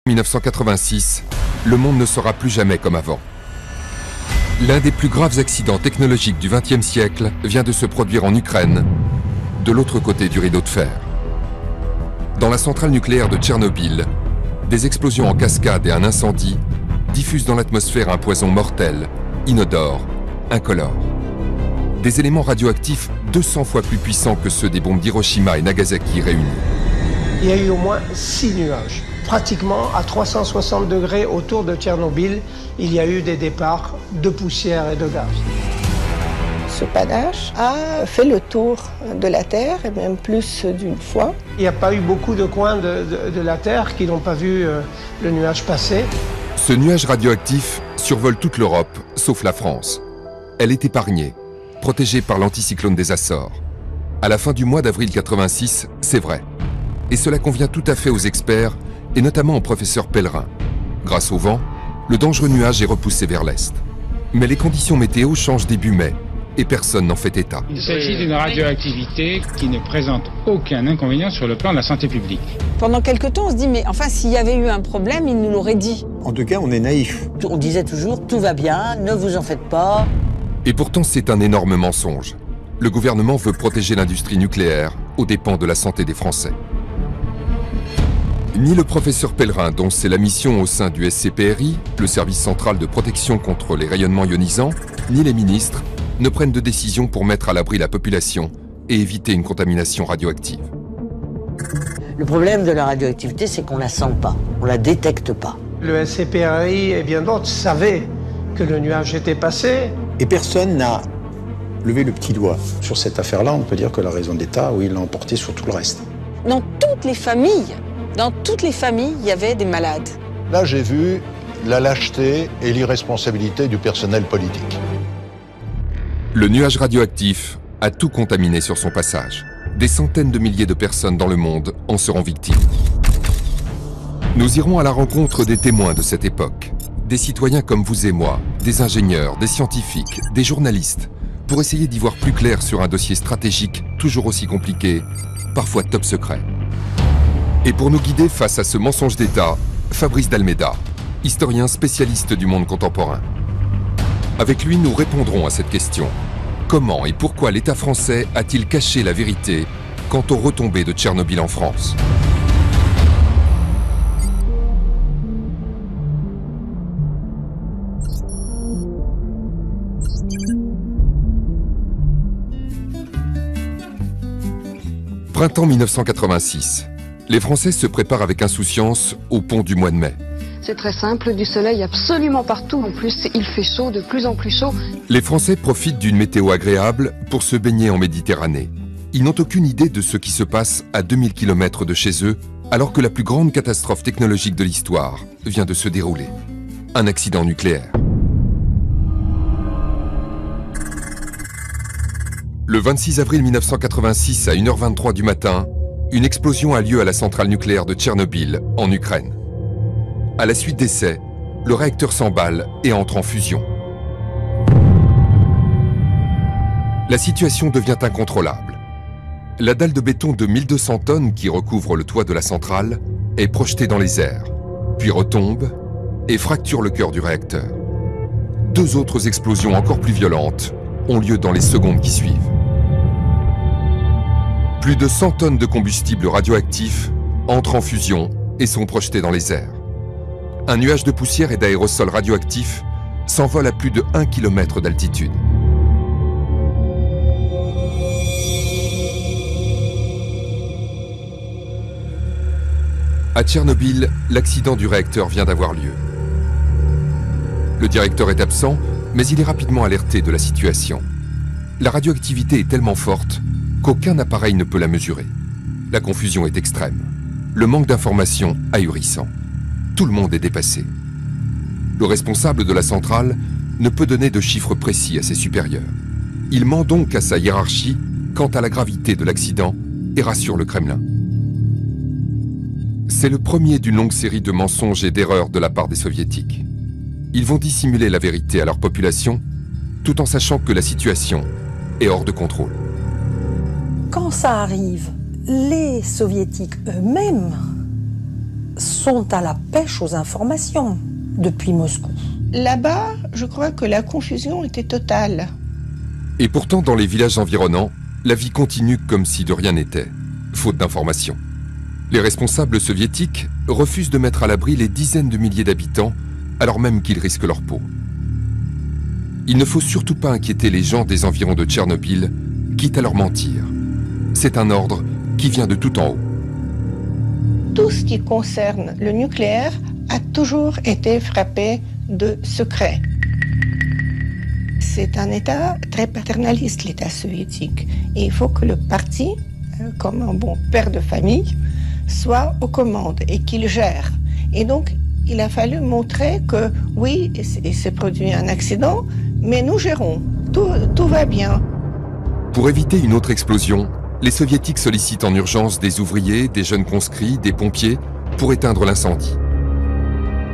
1986, le monde ne sera plus jamais comme avant. L'un des plus graves accidents technologiques du XXe siècle vient de se produire en Ukraine, de l'autre côté du rideau de fer. Dans la centrale nucléaire de Tchernobyl, des explosions en cascade et un incendie diffusent dans l'atmosphère un poison mortel, inodore, incolore. Des éléments radioactifs 200 fois plus puissants que ceux des bombes d'Hiroshima et Nagasaki réunis. Il y a eu au moins 6 nuages. Pratiquement à 360 degrés autour de Tchernobyl, il y a eu des départs de poussière et de gaz. Ce panache a fait le tour de la Terre, et même plus d'une fois. Il n'y a pas eu beaucoup de coins de la Terre qui n'ont pas vu le nuage passer. Ce nuage radioactif survole toute l'Europe, sauf la France. Elle est épargnée, protégée par l'anticyclone des Açores. À la fin du mois d'avril 86, c'est vrai. Et cela convient tout à fait aux experts, et notamment au professeur Pellerin. Grâce au vent, le dangereux nuage est repoussé vers l'est. Mais les conditions météo changent début mai, et personne n'en fait état. Il s'agit d'une radioactivité qui ne présente aucun inconvénient sur le plan de la santé publique. Pendant quelque temps, on se dit, mais enfin, s'il y avait eu un problème, il nous l'aurait dit. En tout cas, on est naïf. On disait toujours, tout va bien, ne vous en faites pas. Et pourtant, c'est un énorme mensonge. Le gouvernement veut protéger l'industrie nucléaire aux dépens de la santé des Français. Ni le professeur Pellerin, dont c'est la mission au sein du SCPRI, le service central de protection contre les rayonnements ionisants, ni les ministres ne prennent de décision pour mettre à l'abri la population et éviter une contamination radioactive. Le problème de la radioactivité, c'est qu'on la sent pas, on la détecte pas. Le SCPRI et bien d'autres savaient que le nuage était passé. Et personne n'a levé le petit doigt. Sur cette affaire-là, on peut dire que la raison d'État, oui, l'a emporté sur tout le reste. Dans toutes les familles, il y avait des malades. Là, j'ai vu la lâcheté et l'irresponsabilité du personnel politique. Le nuage radioactif a tout contaminé sur son passage. Des centaines de milliers de personnes dans le monde en seront victimes. Nous irons à la rencontre des témoins de cette époque, des citoyens comme vous et moi, des ingénieurs, des scientifiques, des journalistes, pour essayer d'y voir plus clair sur un dossier stratégique toujours aussi compliqué, parfois top secret. Et pour nous guider face à ce mensonge d'État, Fabrice d'Almeida, historien spécialiste du monde contemporain. Avec lui, nous répondrons à cette question. Comment et pourquoi l'État français a-t-il caché la vérité quant aux retombées de Tchernobyl en France ? Printemps 1986. Les Français se préparent avec insouciance au pont du mois de mai. C'est très simple, du soleil absolument partout. En plus, il fait chaud, de plus en plus chaud. Les Français profitent d'une météo agréable pour se baigner en Méditerranée. Ils n'ont aucune idée de ce qui se passe à 2000 km de chez eux, alors que la plus grande catastrophe technologique de l'histoire vient de se dérouler. Un accident nucléaire. Le 26 avril 1986 à 1h23 du matin, une explosion a lieu à la centrale nucléaire de Tchernobyl, en Ukraine. À la suite d'essais, le réacteur s'emballe et entre en fusion. La situation devient incontrôlable. La dalle de béton de 1200 tonnes qui recouvre le toit de la centrale est projetée dans les airs, puis retombe et fracture le cœur du réacteur. Deux autres explosions encore plus violentes ont lieu dans les secondes qui suivent. Plus de 100 tonnes de combustible radioactif entrent en fusion et sont projetées dans les airs. Un nuage de poussière et d'aérosols radioactifs s'envole à plus de 1 km d'altitude. À Tchernobyl, l'accident du réacteur vient d'avoir lieu. Le directeur est absent, mais il est rapidement alerté de la situation. La radioactivité est tellement forte qu'aucun appareil ne peut la mesurer. La confusion est extrême. Le manque d'informations ahurissant. Tout le monde est dépassé. Le responsable de la centrale ne peut donner de chiffres précis à ses supérieurs. Il ment donc à sa hiérarchie quant à la gravité de l'accident et rassure le Kremlin. C'est le premier d'une longue série de mensonges et d'erreurs de la part des soviétiques. Ils vont dissimuler la vérité à leur population tout en sachant que la situation est hors de contrôle. Quand ça arrive, les soviétiques eux-mêmes sont à la pêche aux informations depuis Moscou. Là-bas, je crois que la confusion était totale. Et pourtant, dans les villages environnants, la vie continue comme si de rien n'était, faute d'informations. Les responsables soviétiques refusent de mettre à l'abri les dizaines de milliers d'habitants, alors même qu'ils risquent leur peau. Il ne faut surtout pas inquiéter les gens des environs de Tchernobyl, quitte à leur mentir. C'est un ordre qui vient de tout en haut. Tout ce qui concerne le nucléaire a toujours été frappé de secret. C'est un État très paternaliste, l'État soviétique. Et il faut que le parti, comme un bon père de famille, soit aux commandes et qu'il gère. Et donc, il a fallu montrer que, oui, il s'est produit un accident, mais nous gérons. Tout va bien. Pour éviter une autre explosion, les soviétiques sollicitent en urgence des ouvriers, des jeunes conscrits, des pompiers pour éteindre l'incendie.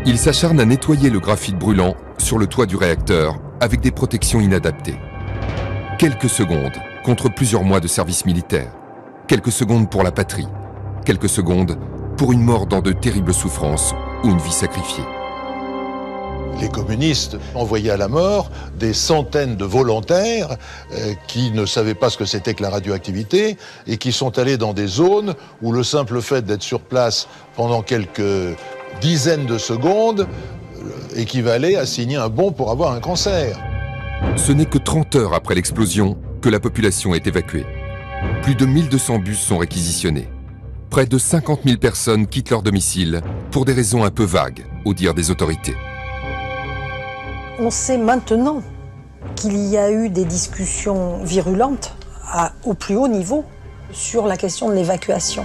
Ils s'acharnent à nettoyer le graphite brûlant sur le toit du réacteur avec des protections inadaptées. Quelques secondes contre plusieurs mois de service militaire. Quelques secondes pour la patrie. Quelques secondes pour une mort dans de terribles souffrances ou une vie sacrifiée. Les communistes envoyaient à la mort des centaines de volontaires qui ne savaient pas ce que c'était que la radioactivité et qui sont allés dans des zones où le simple fait d'être sur place pendant quelques dizaines de secondes équivalait à signer un bon pour avoir un cancer. Ce n'est que 30 heures après l'explosion que la population est évacuée. Plus de 1200 bus sont réquisitionnés. Près de 50 000 personnes quittent leur domicile pour des raisons un peu vagues, au dire des autorités. On sait maintenant qu'il y a eu des discussions virulentes au plus haut niveau sur la question de l'évacuation.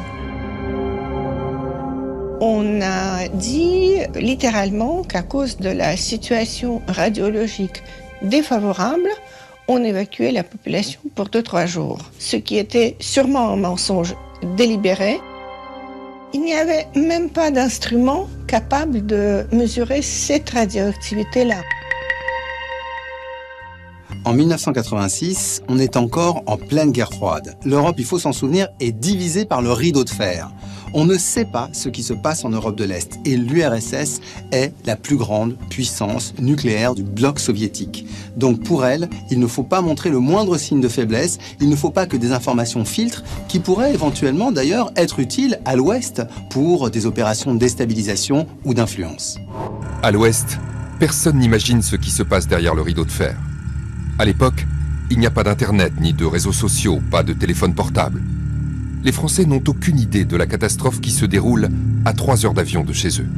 On a dit littéralement qu'à cause de la situation radiologique défavorable, on évacuait la population pour 2-3 jours, ce qui était sûrement un mensonge délibéré. Il n'y avait même pas d'instrument capable de mesurer cette radioactivité-là. En 1986, on est encore en pleine guerre froide. L'Europe, il faut s'en souvenir, est divisée par le rideau de fer. On ne sait pas ce qui se passe en Europe de l'Est et l'URSS est la plus grande puissance nucléaire du bloc soviétique. Donc pour elle, il ne faut pas montrer le moindre signe de faiblesse, il ne faut pas que des informations filtrent qui pourraient éventuellement d'ailleurs être utiles à l'Ouest pour des opérations de déstabilisation ou d'influence. À l'Ouest, personne n'imagine ce qui se passe derrière le rideau de fer. À l'époque, il n'y a pas d'internet ni de réseaux sociaux, pas de téléphone portable. Les Français n'ont aucune idée de la catastrophe qui se déroule à 3 heures d'avion de chez eux.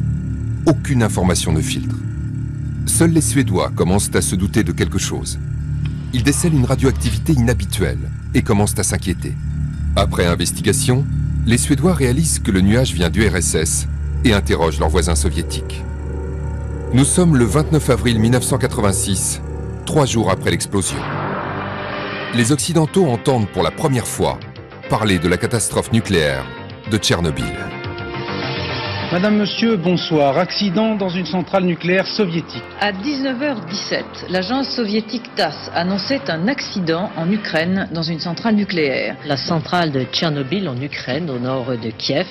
Aucune information ne filtre. Seuls les Suédois commencent à se douter de quelque chose. Ils décèlent une radioactivité inhabituelle et commencent à s'inquiéter. Après investigation, les Suédois réalisent que le nuage vient du RSS et interrogent leurs voisins soviétiques. Nous sommes le 29 avril 1986, 3 jours après l'explosion. Les Occidentaux entendent pour la première fois parler de la catastrophe nucléaire de Tchernobyl. Madame, monsieur, bonsoir. Accident dans une centrale nucléaire soviétique. À 19h17, l'agence soviétique TASS annonçait un accident en Ukraine dans une centrale nucléaire. La centrale de Tchernobyl en Ukraine, au nord de Kiev,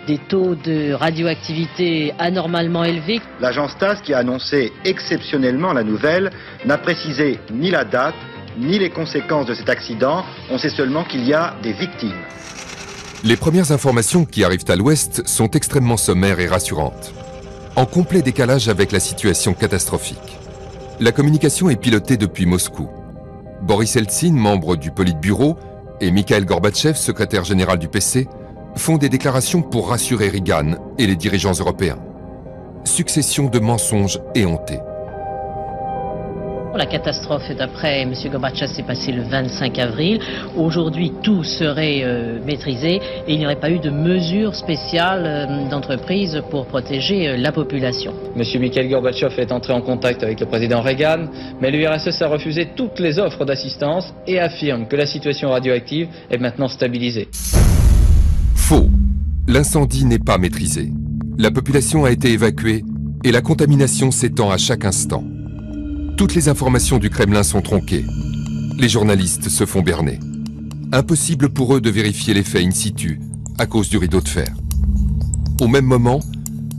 des taux de radioactivité anormalement élevés. L'agence TASS, qui a annoncé exceptionnellement la nouvelle, n'a précisé ni la date, ni les conséquences de cet accident. On sait seulement qu'il y a des victimes. Les premières informations qui arrivent à l'Ouest sont extrêmement sommaires et rassurantes, en complet décalage avec la situation catastrophique. La communication est pilotée depuis Moscou. Boris Eltsine, membre du Politburo, et Mikhail Gorbatchev, secrétaire général du PC, font des déclarations pour rassurer Reagan et les dirigeants européens. Succession de mensonges éhontés. La catastrophe, d'après M. Gorbatchev, s'est passée le 25 avril. Aujourd'hui, tout serait maîtrisé et il n'y aurait pas eu de mesures spéciales d'entreprise pour protéger la population. M. Mikhail Gorbatchev est entré en contact avec le président Reagan, mais l'URSS a refusé toutes les offres d'assistance et affirme que la situation radioactive est maintenant stabilisée. Faux. L'incendie n'est pas maîtrisé. La population a été évacuée et la contamination s'étend à chaque instant. Toutes les informations du Kremlin sont tronquées. Les journalistes se font berner. Impossible pour eux de vérifier les faits in situ à cause du rideau de fer. Au même moment,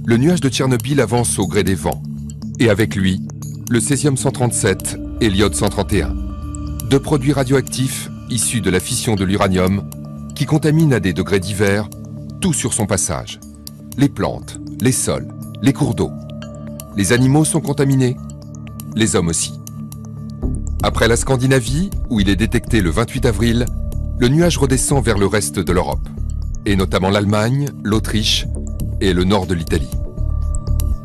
le nuage de Tchernobyl avance au gré des vents. Et avec lui, le césium-137 et l'iode-131. Deux produits radioactifs issus de la fission de l'uranium qui contaminent à des degrés divers tout sur son passage. Les plantes, les sols, les cours d'eau. Les animaux sont contaminés, les hommes aussi. Après la Scandinavie, où il est détecté le 28 avril, le nuage redescend vers le reste de l'Europe, et notamment l'Allemagne, l'Autriche et le nord de l'Italie.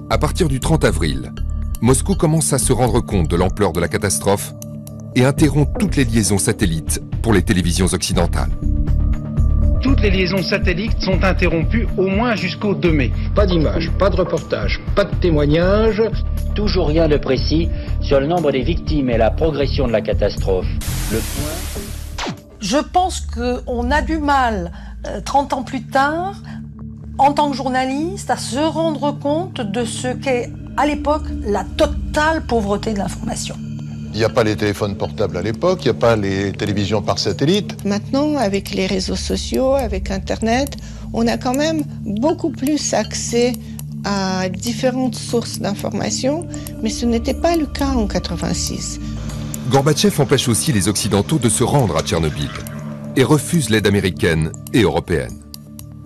À partir du 30 avril, Moscou commence à se rendre compte de l'ampleur de la catastrophe et interrompt toutes les liaisons satellites pour les télévisions occidentales. Toutes les liaisons satellites sont interrompues au moins jusqu'au 2 mai. Pas d'images, pas de reportages, pas de témoignages. Toujours rien de précis sur le nombre des victimes et la progression de la catastrophe. Je pense qu'on a du mal, 30 ans plus tard, en tant que journaliste, à se rendre compte de ce qu'est, à l'époque, la totale pauvreté de l'information. Il n'y a pas les téléphones portables à l'époque, il n'y a pas les télévisions par satellite. Maintenant, avec les réseaux sociaux, avec Internet, on a quand même beaucoup plus accès à différentes sources d'informations, mais ce n'était pas le cas en 86. Gorbatchev empêche aussi les Occidentaux de se rendre à Tchernobyl et refuse l'aide américaine et européenne.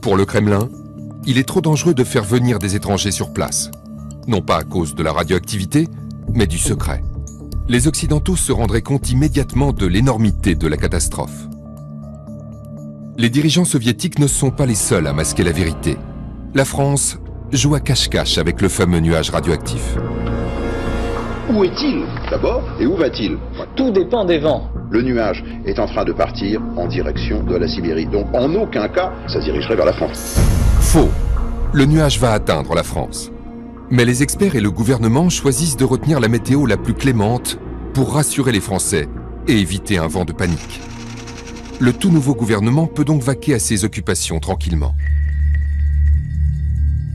Pour le Kremlin, il est trop dangereux de faire venir des étrangers sur place, non pas à cause de la radioactivité, mais du secret. Les Occidentaux se rendraient compte immédiatement de l'énormité de la catastrophe. Les dirigeants soviétiques ne sont pas les seuls à masquer la vérité. La France joue à cache-cache avec le fameux nuage radioactif. Où est-il, d'abord, et où va-t-il? Tout dépend des vents. Le nuage est en train de partir en direction de la Sibérie. Donc, en aucun cas, ça se dirigerait vers la France. Faux. Le nuage va atteindre la France. Mais les experts et le gouvernement choisissent de retenir la météo la plus clémente pour rassurer les Français et éviter un vent de panique. Le tout nouveau gouvernement peut donc vaquer à ses occupations tranquillement.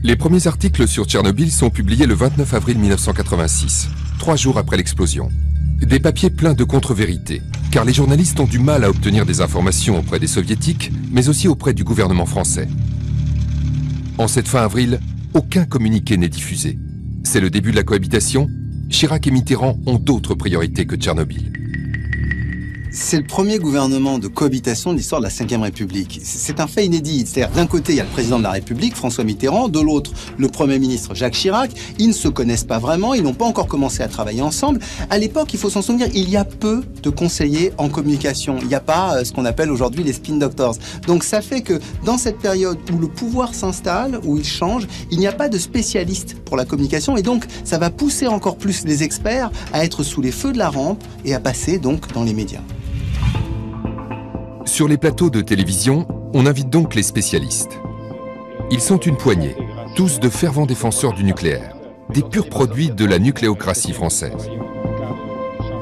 Les premiers articles sur Tchernobyl sont publiés le 29 avril 1986, 3 jours après l'explosion. Des papiers pleins de contre-vérités, car les journalistes ont du mal à obtenir des informations auprès des soviétiques, mais aussi auprès du gouvernement français. En cette fin avril, aucun communiqué n'est diffusé. C'est le début de la cohabitation. Chirac et Mitterrand ont d'autres priorités que Tchernobyl. C'est le premier gouvernement de cohabitation de l'histoire de la Ve République. C'est un fait inédit. C'est-à-dire, d'un côté, il y a le président de la République, François Mitterrand, de l'autre, le Premier ministre Jacques Chirac. Ils ne se connaissent pas vraiment, ils n'ont pas encore commencé à travailler ensemble. À l'époque, il faut s'en souvenir, il y a peu de conseillers en communication. Il n'y a pas ce qu'on appelle aujourd'hui les spin doctors. Donc ça fait que dans cette période où le pouvoir s'installe, où il change, il n'y a pas de spécialistes pour la communication. Et donc, ça va pousser encore plus les experts à être sous les feux de la rampe et à passer donc dans les médias. Sur les plateaux de télévision, on invite donc les spécialistes. Ils sont une poignée, tous de fervents défenseurs du nucléaire, des purs produits de la nucléocratie française.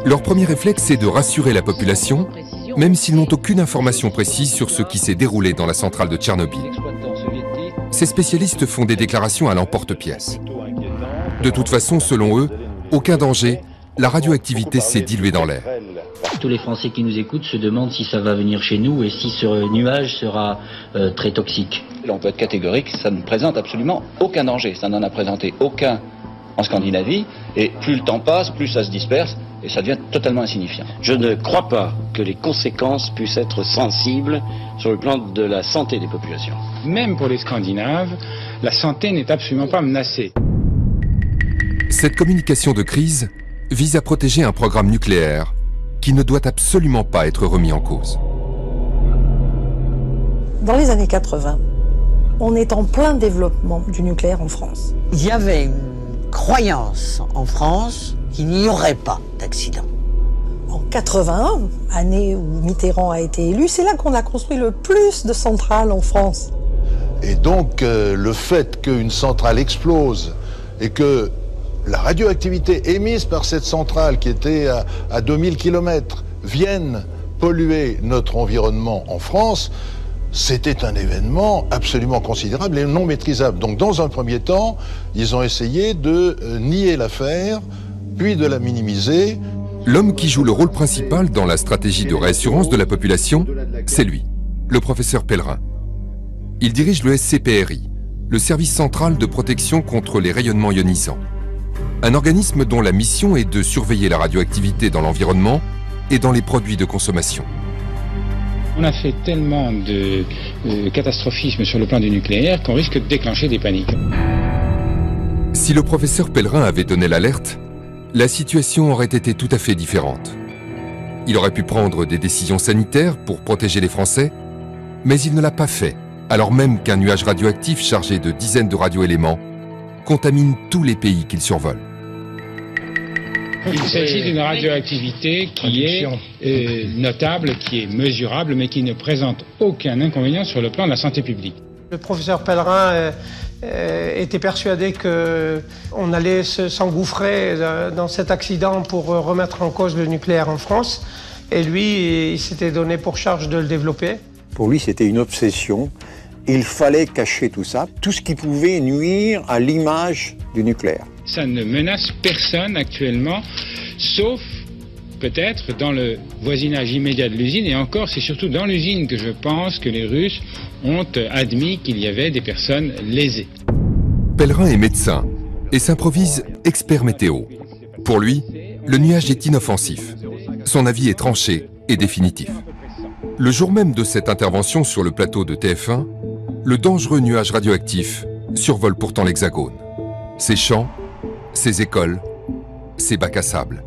Leur premier réflexe est de rassurer la population, même s'ils n'ont aucune information précise sur ce qui s'est déroulé dans la centrale de Tchernobyl. Ces spécialistes font des déclarations à l'emporte-pièce. De toute façon, selon eux, aucun danger, la radioactivité s'est diluée dans l'air. Tous les Français qui nous écoutent se demandent si ça va venir chez nous et si ce nuage sera très toxique. Là, on peut être catégorique, ça ne présente absolument aucun danger. Ça n'en a présenté aucun en Scandinavie. Et plus le temps passe, plus ça se disperse et ça devient totalement insignifiant. Je ne crois pas que les conséquences puissent être sensibles sur le plan de la santé des populations. Même pour les Scandinaves, la santé n'est absolument pas menacée. Cette communication de crise vise à protéger un programme nucléaire qui ne doit absolument pas être remis en cause. Dans les années 80, on est en plein développement du nucléaire en France. Il y avait une croyance en France qu'il n'y aurait pas d'accident. En 81, année où Mitterrand a été élu, c'est là qu'on a construit le plus de centrales en France. Et donc, le fait qu'une centrale explose et que la radioactivité émise par cette centrale qui était à 2000 km vienne polluer notre environnement en France, c'était un événement absolument considérable et non maîtrisable. Donc dans un premier temps, ils ont essayé de nier l'affaire, puis de la minimiser. L'homme qui joue le rôle principal dans la stratégie de réassurance de la population, c'est lui, le professeur Pellerin. Il dirige le SCPRI, le Service central de protection contre les rayonnements ionisants. Un organisme dont la mission est de surveiller la radioactivité dans l'environnement et dans les produits de consommation. On a fait tellement de catastrophisme sur le plan du nucléaire qu'on risque de déclencher des paniques. Si le professeur Pellerin avait donné l'alerte, la situation aurait été tout à fait différente. Il aurait pu prendre des décisions sanitaires pour protéger les Français, mais il ne l'a pas fait, alors même qu'un nuage radioactif chargé de dizaines de radioéléments contamine tous les pays qu'il survole. Il s'agit d'une radioactivité qui est notable, qui est mesurable, mais qui ne présente aucun inconvénient sur le plan de la santé publique. Le professeur Pellerin était persuadé qu'on allait s'engouffrer dans cet accident pour remettre en cause le nucléaire en France. Et lui, il s'était donné pour charge de le développer. Pour lui, c'était une obsession. Il fallait cacher tout ça, tout ce qui pouvait nuire à l'image du nucléaire. Ça ne menace personne actuellement, sauf peut-être dans le voisinage immédiat de l'usine. Et encore, c'est surtout dans l'usine que je pense que les Russes ont admis qu'il y avait des personnes lésées. Pellerin est médecin et s'improvise expert météo. Pour lui, le nuage est inoffensif. Son avis est tranché et définitif. Le jour même de cette intervention sur le plateau de TF1, le dangereux nuage radioactif survole pourtant l'Hexagone. Ses champs, ses écoles, ses bacs à sable.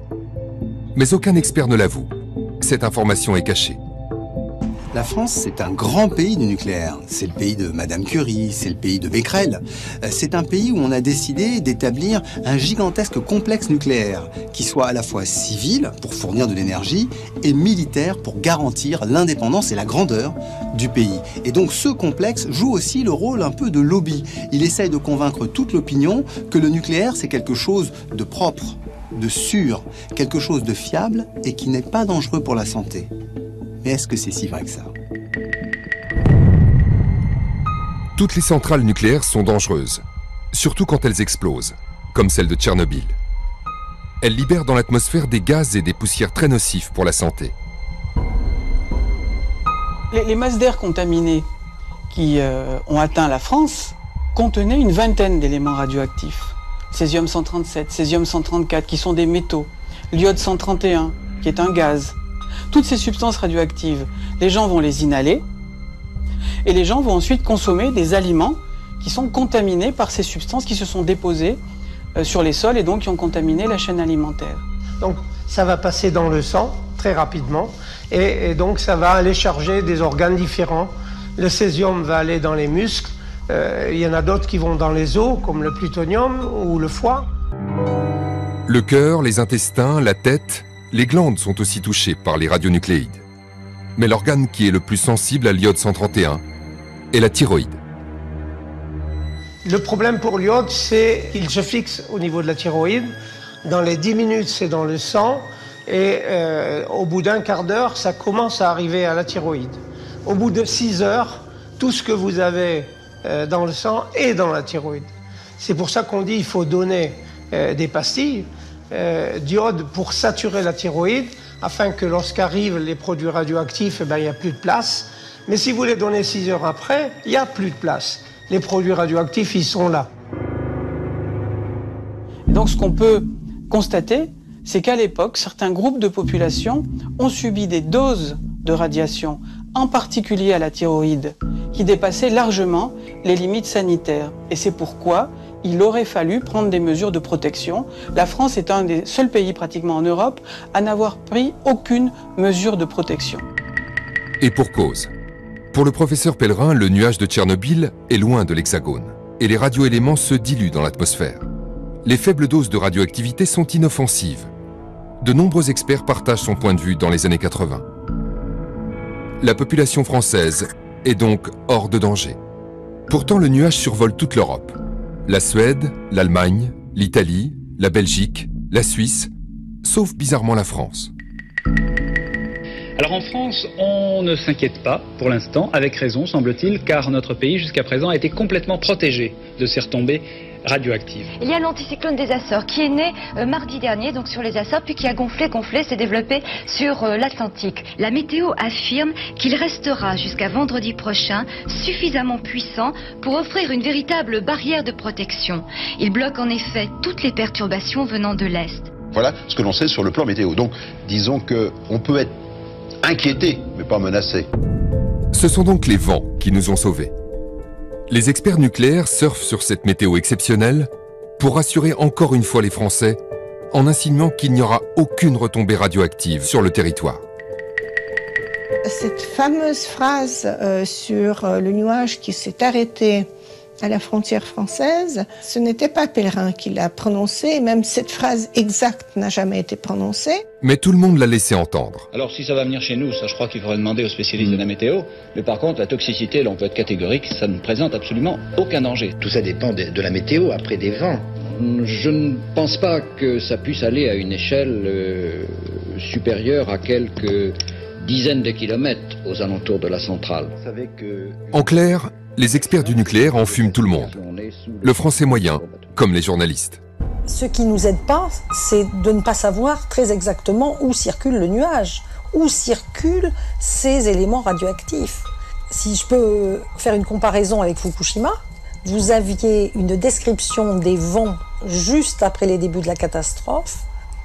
Mais aucun expert ne l'avoue. Cette information est cachée. La France, c'est un grand pays du nucléaire. C'est le pays de Madame Curie, c'est le pays de Becquerel. C'est un pays où on a décidé d'établir un gigantesque complexe nucléaire qui soit à la fois civil, pour fournir de l'énergie, et militaire pour garantir l'indépendance et la grandeur du pays. Et donc ce complexe joue aussi le rôle un peu de lobby. Il essaye de convaincre toute l'opinion que le nucléaire, c'est quelque chose de propre, de sûr, quelque chose de fiable et qui n'est pas dangereux pour la santé. Mais est-ce que c'est si vrai que ça? Toutes les centrales nucléaires sont dangereuses, surtout quand elles explosent, comme celle de Tchernobyl. Elles libèrent dans l'atmosphère des gaz et des poussières très nocifs pour la santé. Les masses d'air contaminées qui ont atteint la France contenaient une vingtaine d'éléments radioactifs. Césium-137, césium-134 qui sont des métaux, l'iode-131 qui est un gaz. Toutes ces substances radioactives, les gens vont les inhaler et les gens vont ensuite consommer des aliments qui sont contaminés par ces substances qui se sont déposées sur les sols et donc qui ont contaminé la chaîne alimentaire. Donc ça va passer dans le sang très rapidement et donc ça va aller charger des organes différents. Le césium va aller dans les muscles, il y en a d'autres qui vont dans les os comme le plutonium ou le foie. Le cœur, les intestins, la tête, les glandes sont aussi touchées par les radionucléides. Mais l'organe qui est le plus sensible à l'iode-131 est la thyroïde. Le problème pour l'iode, c'est qu'il se fixe au niveau de la thyroïde. Dans les 10 minutes, c'est dans le sang. Et au bout d'un quart d'heure, ça commence à arriver à la thyroïde. Au bout de 6 heures, tout ce que vous avez dans le sang est dans la thyroïde. C'est pour ça qu'on dit qu'il faut donner des pastilles d'iode pour saturer la thyroïde, afin que lorsqu'arrivent les produits radioactifs, il n'y a plus de place. Mais si vous les donnez 6 heures après, il n'y a plus de place. Les produits radioactifs, ils sont là. Donc ce qu'on peut constater, c'est qu'à l'époque, certains groupes de population ont subi des doses de radiation, en particulier à la thyroïde, qui dépassaient largement les limites sanitaires. Et c'est pourquoi il aurait fallu prendre des mesures de protection. La France est un des seuls pays pratiquement en Europe à n'avoir pris aucune mesure de protection. Et pour cause. Pour le professeur Pellerin, le nuage de Tchernobyl est loin de l'Hexagone et les radioéléments se diluent dans l'atmosphère. Les faibles doses de radioactivité sont inoffensives. De nombreux experts partagent son point de vue dans les années 80. La population française est donc hors de danger. Pourtant, le nuage survole toute l'Europe. La Suède, l'Allemagne, l'Italie, la Belgique, la Suisse, sauf bizarrement la France. Alors en France, on ne s'inquiète pas pour l'instant, avec raison semble-t-il, car notre pays jusqu'à présent a été complètement protégé de ces retombées radioactive. Il y a l'anticyclone des Açores qui est né mardi dernier, donc sur les Açores, puis qui a gonflé, s'est développé sur l'Atlantique. La météo affirme qu'il restera jusqu'à vendredi prochain suffisamment puissant pour offrir une véritable barrière de protection. Il bloque en effet toutes les perturbations venant de l'Est. Voilà ce que l'on sait sur le plan météo. Donc, disons qu'on peut être inquiété, mais pas menacé. Ce sont donc les vents qui nous ont sauvés. Les experts nucléaires surfent sur cette météo exceptionnelle pour rassurer encore une fois les Français en insinuant qu'il n'y aura aucune retombée radioactive sur le territoire. Cette fameuse phrase sur le nuage qui s'est arrêté à la frontière française, ce n'était pas Pellerin qui l'a prononcée, même cette phrase exacte n'a jamais été prononcée. Mais tout le monde l'a laissé entendre. Alors si ça va venir chez nous, ça je crois qu'il faudrait demander aux spécialistes de la météo, mais par contre la toxicité, là on peut être catégorique, ça ne présente absolument aucun danger. Tout ça dépend de la météo, après des vents. Je ne pense pas que ça puisse aller à une échelle supérieure à quelques dizaines de kilomètres aux alentours de la centrale. En clair, les experts du nucléaire enfument tout le monde. Le français moyen, comme les journalistes. Ce qui ne nous aide pas, c'est de ne pas savoir très exactement où circule le nuage, où circulent ces éléments radioactifs. Si je peux faire une comparaison avec Fukushima, vous aviez une description des vents juste après les débuts de la catastrophe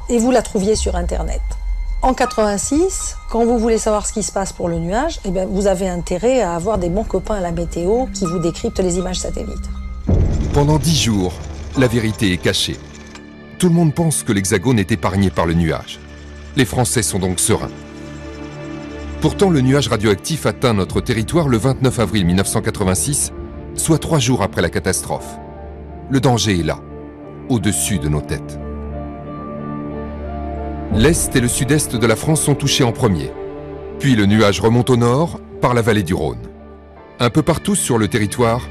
et vous la trouviez sur Internet. En 86, quand vous voulez savoir ce qui se passe pour le nuage, eh bien, vous avez intérêt à avoir des bons copains à la météo qui vous décryptent les images satellites. Pendant 10 jours, la vérité est cachée. Tout le monde pense que l'Hexagone est épargné par le nuage. Les Français sont donc sereins. Pourtant, le nuage radioactif atteint notre territoire le 29 avril 1986, soit 3 jours après la catastrophe. Le danger est là, au-dessus de nos têtes. L'Est et le Sud-Est de la France sont touchés en premier. Puis le nuage remonte au nord par la vallée du Rhône. Un peu partout sur le territoire,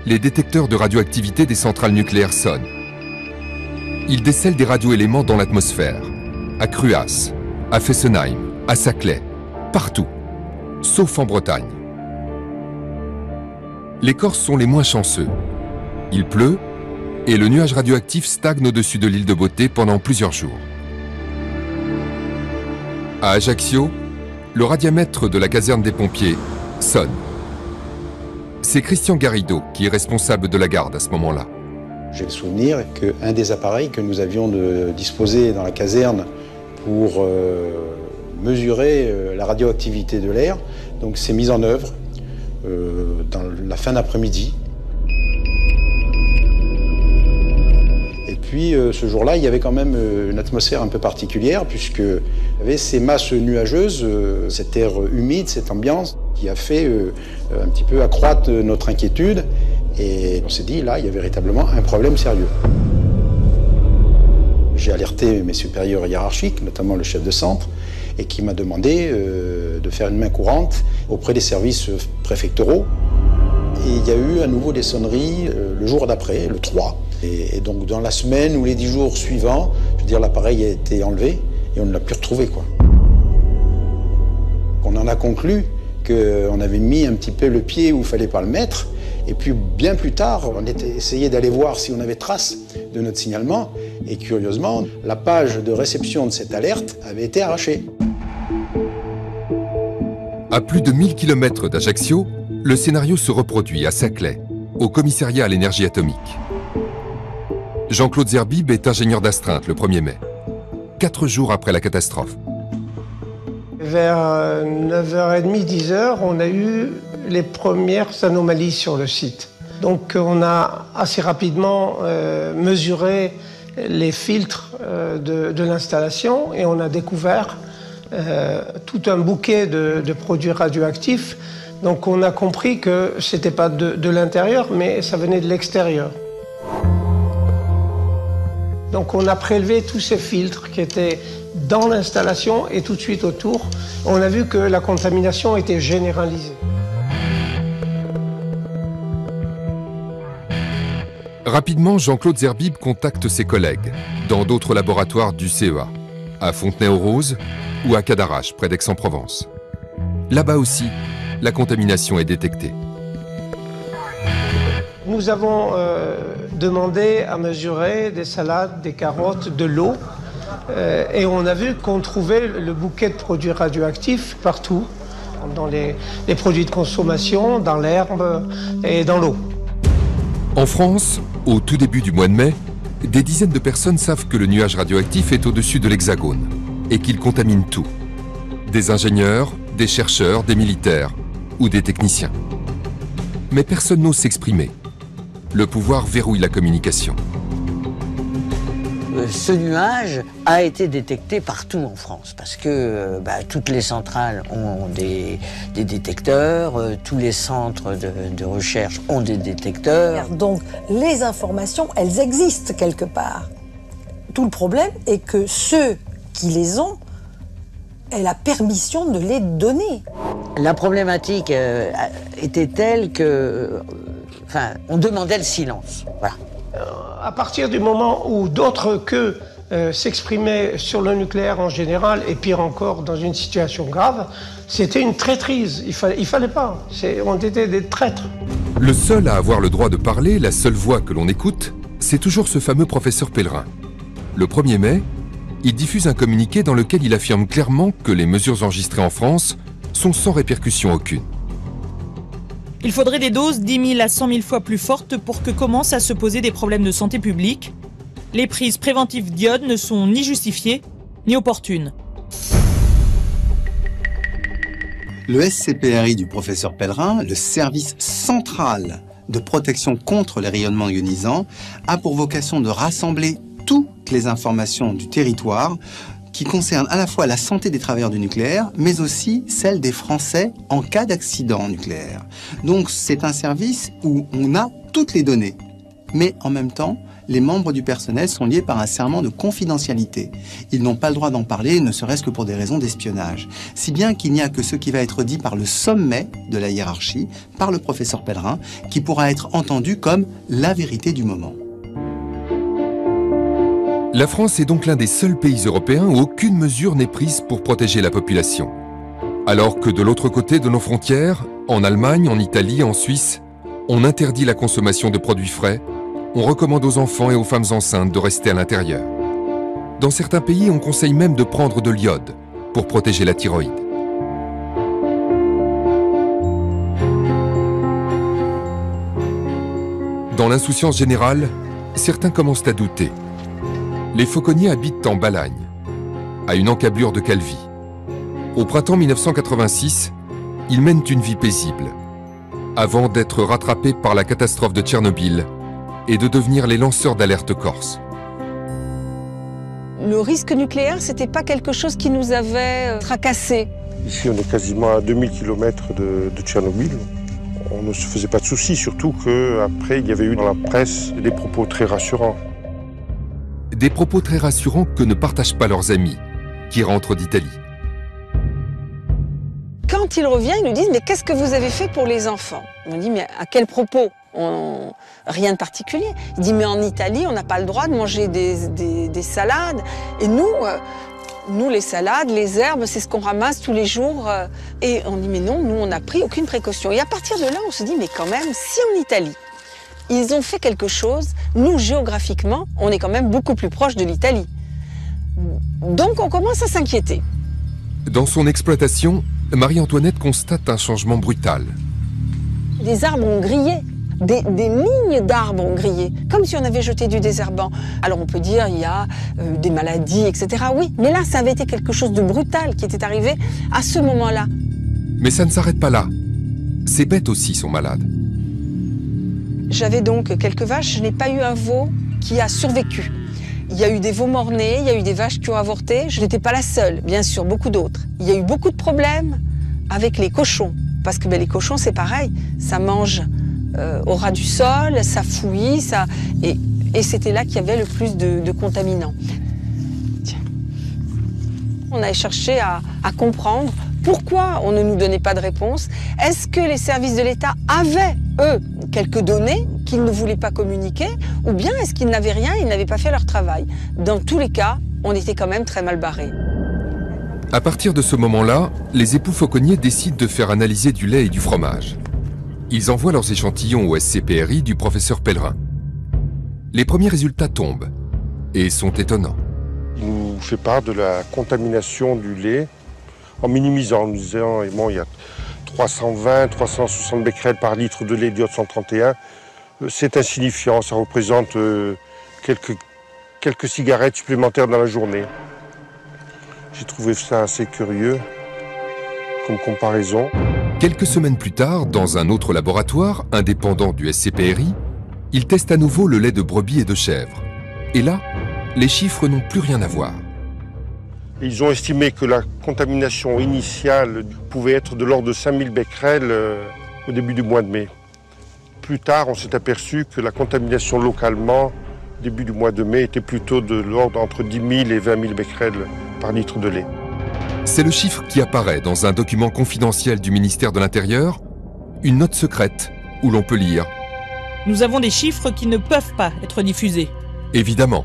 les détecteurs de radioactivité des centrales nucléaires sonnent. Ils décèlent des radioéléments dans l'atmosphère, à Cruas, à Fessenheim, à Saclay, partout, sauf en Bretagne. Les Corses sont les moins chanceux. Il pleut et le nuage radioactif stagne au-dessus de l'île de Beauté pendant plusieurs jours. À Ajaccio, le radiamètre de la caserne des pompiers sonne. C'est Christian Garrido qui est responsable de la garde à ce moment-là. J'ai le souvenir qu'un des appareils que nous avions disposé dans la caserne pour mesurer la radioactivité de l'air, donc s'est mis en œuvre dans la fin d'après-midi. Et puis ce jour-là, il y avait quand même une atmosphère un peu particulière puisque il y avait ces masses nuageuses, cet air humide, cette ambiance qui a fait un petit peu accroître notre inquiétude. Et on s'est dit, là, il y a véritablement un problème sérieux. J'ai alerté mes supérieurs hiérarchiques, notamment le chef de centre, et qui m'a demandé de faire une main courante auprès des services préfectoraux. Et il y a eu à nouveau des sonneries le jour d'après, le 3. Et donc dans la semaine ou les 10 jours suivants, je veux dire, l'appareil a été enlevé et on ne l'a plus retrouvé, quoi. On en a conclu qu'on avait mis un petit peu le pied où il ne fallait pas le mettre. Et puis bien plus tard, on essayait d'aller voir si on avait trace de notre signalement. Et curieusement, la page de réception de cette alerte avait été arrachée. À plus de 1000 km d'Ajaccio, le scénario se reproduit à Saclay, au commissariat à l'énergie atomique. Jean-Claude Zerbib est ingénieur d'astreinte le 1er mai, 4 jours après la catastrophe. Vers 9h30, 10h, on a eu les premières anomalies sur le site. Donc on a assez rapidement mesuré les filtres de l'installation et on a découvert tout un bouquet de produits radioactifs. Donc on a compris que ce n'était pas de l'intérieur, mais ça venait de l'extérieur. Donc on a prélevé tous ces filtres qui étaient dans l'installation et tout de suite autour. On a vu que la contamination était généralisée. Rapidement, Jean-Claude Zerbib contacte ses collègues dans d'autres laboratoires du CEA, à Fontenay-aux-Roses ou à Cadarache, près d'Aix-en-Provence. Là-bas aussi, la contamination est détectée. Nous avons demandé à mesurer des salades, des carottes, de l'eau. Et on a vu qu'on trouvait le bouquet de produits radioactifs partout, dans les produits de consommation, dans l'herbe et dans l'eau. En France, au tout début du mois de mai, des dizaines de personnes savent que le nuage radioactif est au-dessus de l'Hexagone et qu'il contamine tout. Des ingénieurs, des chercheurs, des militaires ou des techniciens. Mais personne n'ose s'exprimer. Le pouvoir verrouille la communication. Ce nuage a été détecté partout en France parce que toutes les centrales ont des détecteurs, tous les centres de recherche ont des détecteurs. Donc les informations, elles existent quelque part. Tout le problème est que ceux qui les ont aient la permission de les donner. La problématique était telle que, on demandait le silence. Voilà. À partir du moment où d'autres qu'eux s'exprimaient sur le nucléaire en général, et pire encore dans une situation grave, c'était une traîtrise. Il fallait pas. On était des traîtres. Le seul à avoir le droit de parler, la seule voix que l'on écoute, c'est toujours ce fameux professeur Pellerin. Le 1er mai, il diffuse un communiqué dans lequel il affirme clairement que les mesures enregistrées en France sont sans répercussion aucune. Il faudrait des doses 10 000 à 100 000 fois plus fortes pour que commencent à se poser des problèmes de santé publique. Les prises préventives d'iode ne sont ni justifiées, ni opportunes. Le SCPRI du professeur Pellerin, le service central de protection contre les rayonnements ionisants, a pour vocation de rassembler toutes les informations du territoire qui concernent à la fois la santé des travailleurs du nucléaire, mais aussi celle des Français en cas d'accident nucléaire. Donc c'est un service où on a toutes les données. Mais en même temps, les membres du personnel sont liés par un serment de confidentialité. Ils n'ont pas le droit d'en parler, ne serait-ce que pour des raisons d'espionnage. Si bien qu'il n'y a que ce qui va être dit par le sommet de la hiérarchie, par le professeur Pellerin, qui pourra être entendu comme la vérité du moment. La France est donc l'un des seuls pays européens où aucune mesure n'est prise pour protéger la population. Alors que de l'autre côté de nos frontières, en Allemagne, en Italie, en Suisse, on interdit la consommation de produits frais, on recommande aux enfants et aux femmes enceintes de rester à l'intérieur. Dans certains pays, on conseille même de prendre de l'iode pour protéger la thyroïde. Dans l'insouciance générale, certains commencent à douter. Les fauconniers habitent en Balagne, à une encablure de Calvi. Au printemps 1986, ils mènent une vie paisible, avant d'être rattrapés par la catastrophe de Tchernobyl et de devenir les lanceurs d'alerte corse. Le risque nucléaire, c'était pas quelque chose qui nous avait tracassés. Ici, on est quasiment à 2000 km de Tchernobyl. On ne se faisait pas de soucis, surtout qu'après, il y avait eu dans la presse des propos très rassurants. Des propos très rassurants que ne partagent pas leurs amis, qui rentrent d'Italie. Quand il revient, ils nous disent « Mais qu'est-ce que vous avez fait pour les enfants ?» On dit « Mais à quel propos ?» Rien de particulier. Il dit « Mais en Italie, on n'a pas le droit de manger des salades. Et nous, les salades, les herbes, c'est ce qu'on ramasse tous les jours. » Et on dit « Mais non, nous, on n'a pris aucune précaution. » Et à partir de là, on se dit « Mais quand même, si en Italie, ils ont fait quelque chose, nous, géographiquement, on est quand même beaucoup plus proche de l'Italie. » Donc, on commence à s'inquiéter. Dans son exploitation, Marie-Antoinette constate un changement brutal. Des arbres ont grillé, des lignes d'arbres ont grillé, comme si on avait jeté du désherbant. Alors on peut dire il y a des maladies, etc. Oui, mais là, ça avait été quelque chose de brutal qui était arrivé à ce moment-là. Mais ça ne s'arrête pas là. Ces bêtes aussi sont malades. J'avais donc quelques vaches, je n'ai pas eu un veau qui a survécu. Il y a eu des veaux morts-nés, il y a eu des vaches qui ont avorté. Je n'étais pas la seule, bien sûr, beaucoup d'autres. Il y a eu beaucoup de problèmes avec les cochons. Parce que les cochons, c'est pareil. Ça mange au ras du sol, ça fouille, et c'était là qu'il y avait le plus de contaminants. Tiens. On a cherché à comprendre pourquoi on ne nous donnait pas de réponse. Est-ce que les services de l'État avaient, eux, quelques données qu'ils ne voulaient pas communiquer, ou bien est-ce qu'ils n'avaient rien et ils n'avaient pas fait leur travail? Dans tous les cas, on était quand même très mal barrés. À partir de ce moment-là, les époux fauconniers décident de faire analyser du lait et du fromage. Ils envoient leurs échantillons au SCPRI du professeur Pellerin. Les premiers résultats tombent et sont étonnants. Il nous fait part de la contamination du lait en minimisant, en nous disant bon, il y a 320, 360 becquerels par litre de lait d'iode 131. C'est insignifiant, ça représente quelques cigarettes supplémentaires dans la journée. J'ai trouvé ça assez curieux comme comparaison. Quelques semaines plus tard, dans un autre laboratoire, indépendant du SCPRI, ils testent à nouveau le lait de brebis et de chèvre. Et là, les chiffres n'ont plus rien à voir. Ils ont estimé que la contamination initiale pouvait être de l'ordre de 5000 becquerels au début du mois de mai. Plus tard, on s'est aperçu que la contamination localement, début du mois de mai, était plutôt de l'ordre entre 10 000 et 20 000 becquerels par litre de lait. C'est le chiffre qui apparaît dans un document confidentiel du ministère de l'Intérieur, une note secrète où l'on peut lire « Nous avons des chiffres qui ne peuvent pas être diffusés. » Évidemment,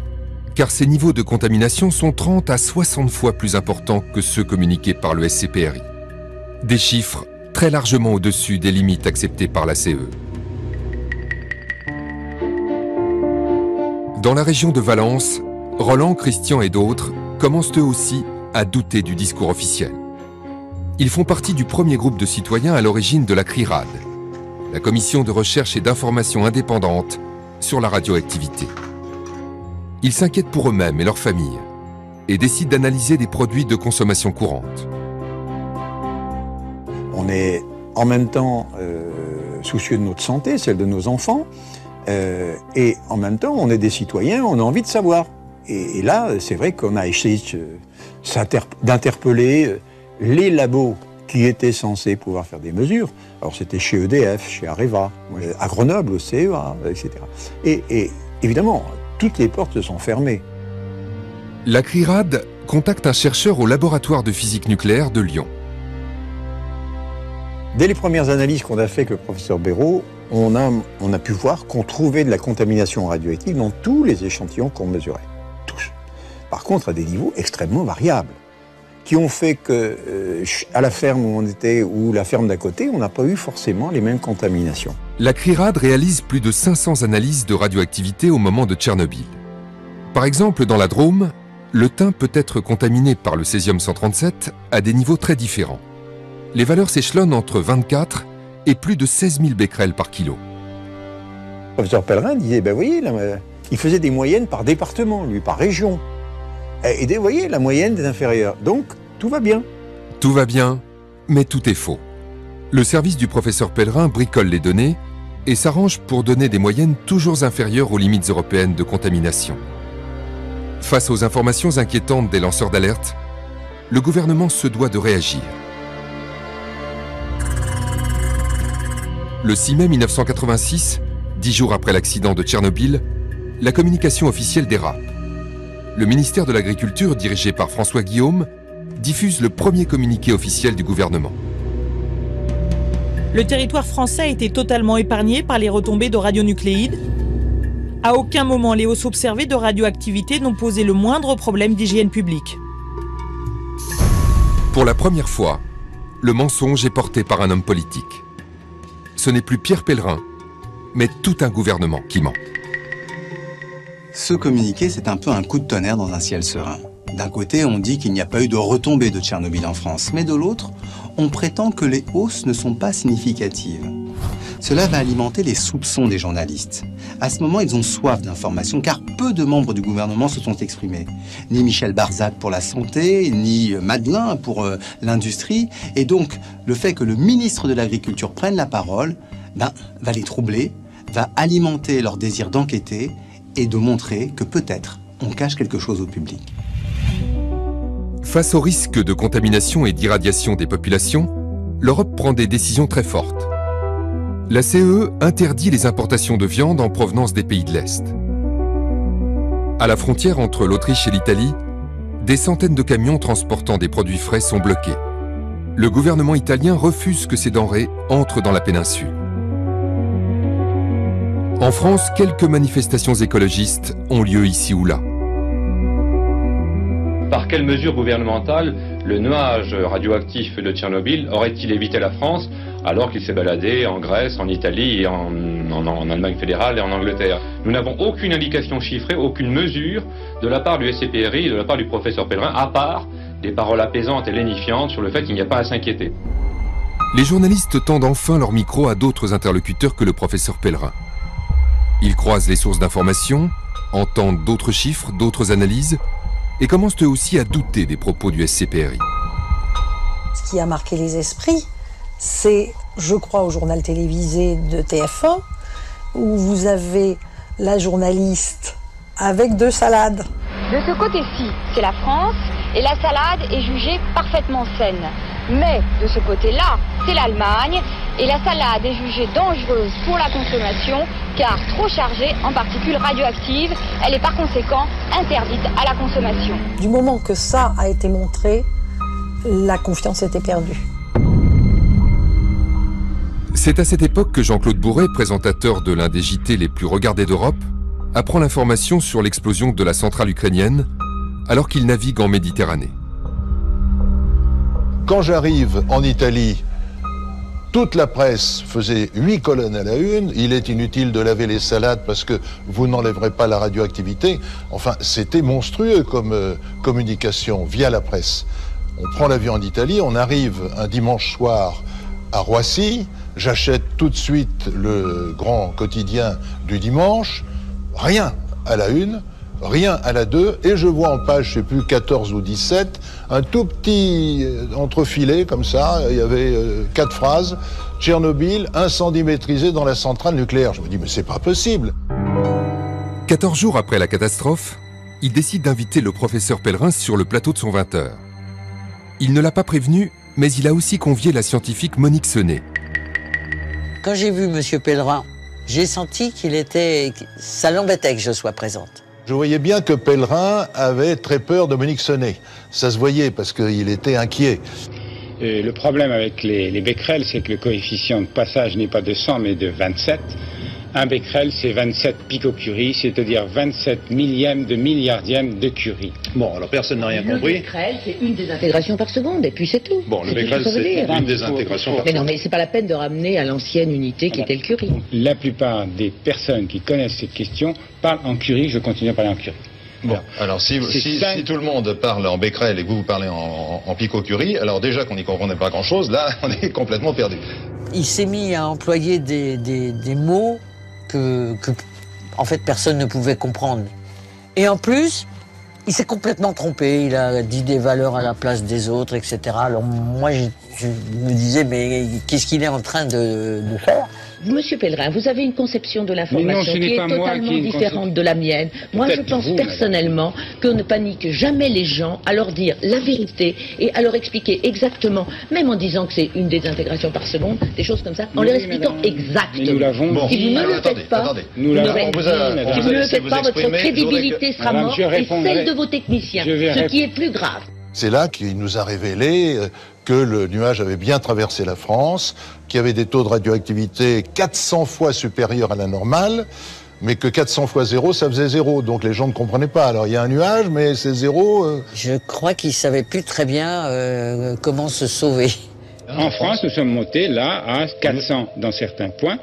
car ces niveaux de contamination sont 30 à 60 fois plus importants que ceux communiqués par le SCPRI. Des chiffres très largement au-dessus des limites acceptées par la CE. Dans la région de Valence, Roland, Christian et d'autres commencent eux aussi à douter du discours officiel. Ils font partie du premier groupe de citoyens à l'origine de la CRIRAD, la commission de recherche et d'information indépendante sur la radioactivité. Ils s'inquiètent pour eux-mêmes et leurs familles et décident d'analyser des produits de consommation courante. On est en même temps soucieux de notre santé, celle de nos enfants, et en même temps on est des citoyens, on a envie de savoir. Et là, c'est vrai qu'on a essayé d'interpeller les labos qui étaient censés pouvoir faire des mesures. Alors c'était chez EDF, chez Areva, à Grenoble, au CEA, etc. Et évidemment, toutes les portes se sont fermées. La CRIRAD contacte un chercheur au laboratoire de physique nucléaire de Lyon. Dès les premières analyses qu'on a faites avec le professeur Béraud, on a pu voir qu'on trouvait de la contamination radioactive dans tous les échantillons qu'on mesurait. Tous. Par contre, à des niveaux extrêmement variables, qui ont fait que à la ferme où on était ou la ferme d'à côté, on n'a pas eu forcément les mêmes contaminations. La CRIRAD réalise plus de 500 analyses de radioactivité au moment de Tchernobyl. Par exemple, dans la Drôme, le thym peut être contaminé par le césium-137 à des niveaux très différents. Les valeurs s'échelonnent entre 24 et plus de 16 000 becquerels par kilo. Le professeur Pellerin disait, ben voyez, là, il faisait des moyennes par département, lui, par région. Et vous voyez, la moyenne est inférieure. Donc, tout va bien. Tout va bien, mais tout est faux. Le service du professeur Pellerin bricole les données et s'arrange pour donner des moyennes toujours inférieures aux limites européennes de contamination. Face aux informations inquiétantes des lanceurs d'alerte, le gouvernement se doit de réagir. Le 6 mai 1986, 10 jours après l'accident de Tchernobyl, la communication officielle dérape. Le ministère de l'Agriculture, dirigé par François Guillaume, diffuse le premier communiqué officiel du gouvernement. Le territoire français a été totalement épargné par les retombées de radionucléides. À aucun moment, les hausses observées de radioactivité n'ont posé le moindre problème d'hygiène publique. Pour la première fois, le mensonge est porté par un homme politique. Ce n'est plus Pierre Pellerin, mais tout un gouvernement qui ment. Ce communiqué, c'est un peu un coup de tonnerre dans un ciel serein. D'un côté, on dit qu'il n'y a pas eu de retombées de Tchernobyl en France, mais de l'autre, on prétend que les hausses ne sont pas significatives. Cela va alimenter les soupçons des journalistes. À ce moment, ils ont soif d'informations, car peu de membres du gouvernement se sont exprimés. Ni Michel Barzac pour la santé, ni Madelin pour l'industrie. Et donc, le fait que le ministre de l'Agriculture prenne la parole, va les troubler, va alimenter leur désir d'enquêter et de montrer que peut-être on cache quelque chose au public. Face au risque de contamination et d'irradiation des populations, l'Europe prend des décisions très fortes. La CE interdit les importations de viande en provenance des pays de l'Est. À la frontière entre l'Autriche et l'Italie, des centaines de camions transportant des produits frais sont bloqués. Le gouvernement italien refuse que ces denrées entrent dans la péninsule. En France, quelques manifestations écologistes ont lieu ici ou là. Par quelles mesures gouvernementales le nuage radioactif de Tchernobyl aurait-il évité la France alors qu'il s'est baladé en Grèce, en Italie, et en Allemagne fédérale et en Angleterre. Nous n'avons aucune indication chiffrée, aucune mesure de la part du SCPRI et de la part du professeur Pellerin, à part des paroles apaisantes et lénifiantes sur le fait qu'il n'y a pas à s'inquiéter. Les journalistes tendent enfin leur micro à d'autres interlocuteurs que le professeur Pellerin. Ils croisent les sources d'information, entendent d'autres chiffres, d'autres analyses, et commencent eux aussi à douter des propos du SCPRI. Ce qui a marqué les esprits, c'est, je crois, au journal télévisé de TF1, où vous avez la journaliste avec 2 salades. De ce côté-ci, c'est la France, et la salade est jugée parfaitement saine. Mais de ce côté-là, c'est l'Allemagne, et la salade est jugée dangereuse pour la consommation, car trop chargée en particules radioactives, elle est par conséquent interdite à la consommation. Du moment que ça a été montré, la confiance était perdue. C'est à cette époque que Jean-Claude Bourret, présentateur de l'un des JT les plus regardés d'Europe, apprend l'information sur l'explosion de la centrale ukrainienne alors qu'il navigue en Méditerranée. Quand j'arrive en Italie, toute la presse faisait 8 colonnes à la une. Il est inutile de laver les salades parce que vous n'enlèverez pas la radioactivité. Enfin, c'était monstrueux comme communication via la presse. On prend l'avion en Italie, on arrive un dimanche soir à Roissy. J'achète tout de suite le grand quotidien du dimanche. Rien à la une, rien à la 2, et je vois en page, je sais plus, 14 ou 17, un tout petit entrefilet comme ça, il y avait 4 phrases, Tchernobyl, incendie maîtrisé dans la centrale nucléaire. Je me dis, mais c'est pas possible. 14 jours après la catastrophe, il décide d'inviter le professeur Pellerin sur le plateau de son 20h. Il ne l'a pas prévenu, mais il a aussi convié la scientifique Monique Senet. Quand j'ai vu M. Pellerin, j'ai senti ça l'embêtait que je sois présente. Je voyais bien que Pellerin avait très peur de Monique Senet. Ça se voyait parce qu'il était inquiet. Le problème avec les becquerels, c'est que le coefficient de passage n'est pas de 100 mais de 27. Un becquerel, c'est 27 picocuries, c'est-à-dire 27 millièmes de milliardième de curie. Bon, alors personne n'a rien compris. Le becquerel, c'est une désintégration par seconde, et puis c'est tout. Bon, le becquerel, c'est une désintégration par seconde. Mais non, mais c'est pas la peine de ramener à l'ancienne unité qui était le curie. La plupart des personnes qui connaissent cette question parlent en curie, je continue à parler en curie. Bon, alors si tout le monde parle en becquerel et que vous parlez en picocurie, alors déjà qu'on n'y comprenait pas grand-chose, là, on est complètement perdu. Il s'est mis à employer des mots que, en fait, personne ne pouvait comprendre. Et en plus, il s'est complètement trompé. Il a dit des valeurs à la place des autres, etc. Alors moi, je me disais, mais qu'est-ce qu'il est en train de faire ? Monsieur Pellerin, vous avez une conception de l'information qui est totalement différente de la mienne. Moi, je pense personnellement qu'on ne panique jamais les gens à leur dire la vérité et à leur expliquer exactement, même en disant que c'est une désintégration par seconde, des choses comme ça, en leur expliquant exactement. Si vous ne le faites pas, votre crédibilité sera morte et celle de vos techniciens, ce qui est plus grave. C'est là qu'il nous a révélé que le nuage avait bien traversé la France, qu'il y avait des taux de radioactivité 400 fois supérieurs à la normale, mais que 400 fois 0, ça faisait 0. Donc les gens ne comprenaient pas. Alors il y a un nuage, mais c'est 0. Je crois qu'ils ne savaient plus très bien comment se sauver. En France, nous sommes montés là à 400 dans certains points.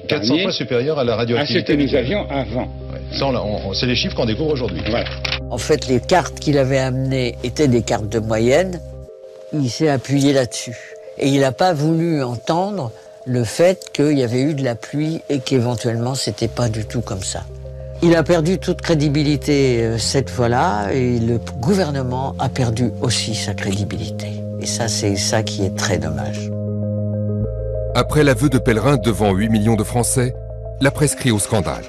400 fois supérieur à la radioactivité. À ce que nous avions avant. Ouais. C'est les chiffres qu'on découvre aujourd'hui. Voilà. En fait, les cartes qu'il avait amenées étaient des cartes de moyenne. Il s'est appuyé là-dessus. Et il n'a pas voulu entendre le fait qu'il y avait eu de la pluie et qu'éventuellement, c'était pas du tout comme ça. Il a perdu toute crédibilité cette fois-là et le gouvernement a perdu aussi sa crédibilité. Et ça, c'est ça qui est très dommage. Après l'aveu de Pellerin devant 8 millions de Français, la presse crie au scandale.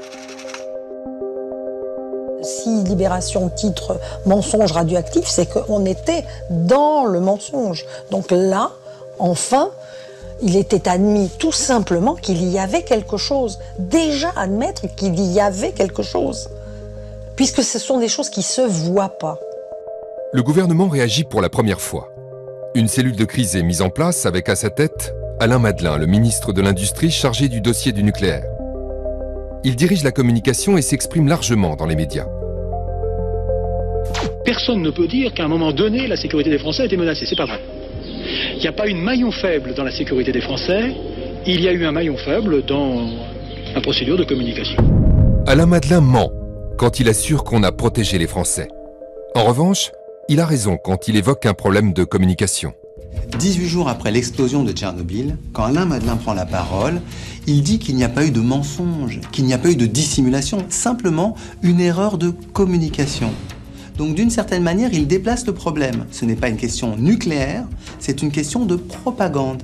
Si Libération titre « Mensonge radioactif », c'est qu'on était dans le mensonge. Donc là, enfin, il était admis tout simplement qu'il y avait quelque chose. Déjà admettre qu'il y avait quelque chose. Puisque ce sont des choses qui ne se voient pas. Le gouvernement réagit pour la première fois. Une cellule de crise est mise en place avec à sa tête Alain Madelin, le ministre de l'Industrie chargé du dossier du nucléaire. Il dirige la communication et s'exprime largement dans les médias. Personne ne peut dire qu'à un moment donné, la sécurité des Français était menacée. C'est pas vrai. Il n'y a pas une maillon faible dans la sécurité des Français, il y a eu un maillon faible dans la procédure de communication. Alain Madelin ment quand il assure qu'on a protégé les Français. En revanche, il a raison quand il évoque un problème de communication. 18 jours après l'explosion de Tchernobyl, quand Alain Madelin prend la parole, il dit qu'il n'y a pas eu de mensonge, qu'il n'y a pas eu de dissimulation, simplement une erreur de communication. Donc d'une certaine manière, il déplace le problème. Ce n'est pas une question nucléaire, c'est une question de propagande.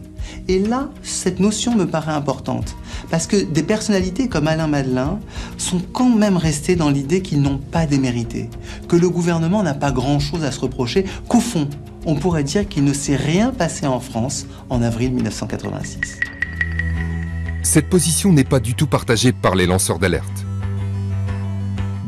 Et là, cette notion me paraît importante, parce que des personnalités comme Alain Madelin sont quand même restées dans l'idée qu'ils n'ont pas démérité, que le gouvernement n'a pas grand-chose à se reprocher, qu'au fond, on pourrait dire qu'il ne s'est rien passé en France en avril 1986. Cette position n'est pas du tout partagée par les lanceurs d'alerte.